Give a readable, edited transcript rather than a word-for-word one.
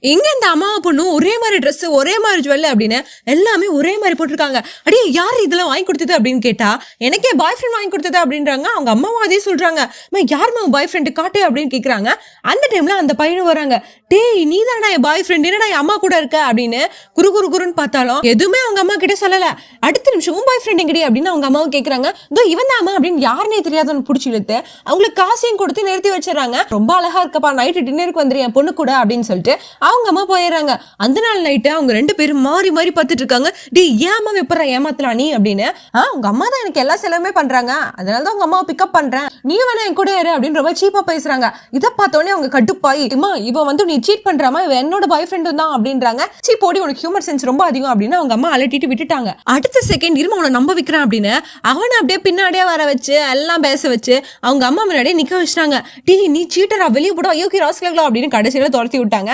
எங்க இந்த அம்மாவ பொண்ணும் ஒரே மாதிரி ட்ரெஸ், ஒரே மாதிரி ஜுவல் அப்படின்னு எல்லாமே ஒரே மாதிரி போட்டிருக்காங்க. அடே யாரு இதெல்லாம் வாங்கி குடுத்தது அப்படின்னு கேட்டா, எனக்கே பாய் ஃப்ரெண்ட் வாங்கி குடுத்தது அப்படின்றாங்க. அவங்க அம்மாவும் அதே சொல்றாங்க. அம்மா யாரும்மா உன் பாய் ஃப்ரெண்ட் காட்டு அப்படின்னு கேட்கறாங்க. அந்த டைம்ல அந்த பையனும் வராங்க. டேய் நீ தானடா என் பாய் ஃப்ரெண்ட், என்னடா என் அம்மா கூட இருக்க அப்படின்னு குறுன்னு பார்த்தாலும் எதுவுமே அவங்க அம்மா கிட்ட சொல்லல. அடுத்த நிமிஷம் உன் பாய் ஃப்ரெண்ட் எங்கடி அப்படின்னு அவங்க அம்மாவும் கேட்கறாங்க. இதோ இவன் தான் அம்மா அப்படின்னு யாருனே தெரியாதவன்னு புடிச்சு இழுத்து அவங்களுக்கு காசையும் கொடுத்து நிறுத்தி வச்சிடறாங்க. ரொம்ப அழகா இருக்கப்பா, நைட்டு டின்னருக்கு வந்துரு என் பொண்ணு கூட அப்படின்னு சொல்லிட்டு அவங்க அம்மா போயிடுறாங்க. அந்த நாள் நைட்டு அவங்க 2 பேரும் மாறி மாறி பார்த்துட்டு இருக்காங்க. டி ஏன் அம்மா எப்பறா ஏமாத்தலாம் நீ அப்படின்னு. உங்க அம்மா தான் எனக்கு எல்லா செலவுமே பண்றாங்க, அதனாலதான் உங்க அம்மாவை பிக்கப் பண்றேன், நீ வேணா என் கூட இரு அப்படின்னு ரொம்ப சீப்பா பேசுறாங்க. இதை பார்த்தோன்னே அவங்க கட்டுப்பாய், இவ வந்து நீ சீட் பண்றாமா, இவ என்னோட பாய் ஃப்ரெண்டு தான் அப்படின்றாங்க. சீ போடி உனக்கு ஹியூமர் சென்ஸ் ரொம்ப அதிகம் அப்படின்னு அவங்க அம்மா அலட்டிட்டு விட்டுட்டாங்க. அடுத்த செகண்ட் இருமா உன்னை நம்ப வைக்கிறேன் அப்படின்னு அவனை அப்படியே பின்னாடியே வர வச்சு எல்லாம் பேச வச்சு அவங்க அம்மா முன்னாடியே நிக்க வச்சிட்டாங்க. டி நீ சீட்டரா வெளியே போட அயோக்கிய ராஸ்கலா அப்படின்னு கடைசியில துரத்தி விட்டாங்க.